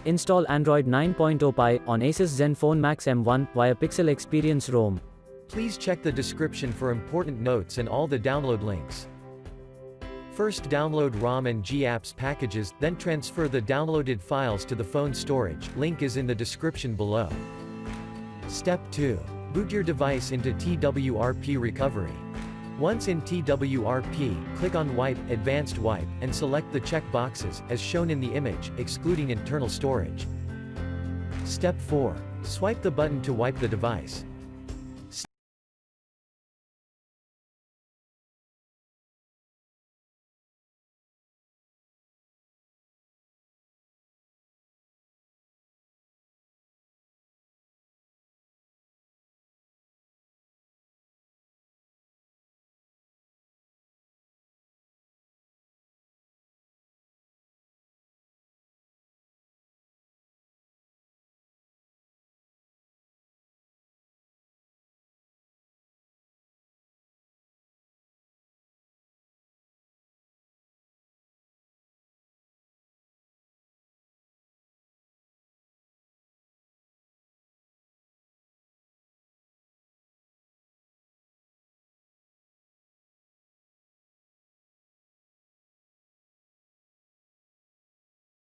Install Android 9.0 Pie on Asus ZenFone Max M1 via Pixel Experience ROM. Please check the description for important notes and all the download links. First download ROM and GApps packages, then transfer the downloaded files to the phone storage, link is in the description below. Step 2. Boot your device into TWRP recovery. Once in TWRP, click on Wipe, Advanced Wipe, and select the check boxes, as shown in the image, excluding internal storage. Step 4. Swipe the button to wipe the device.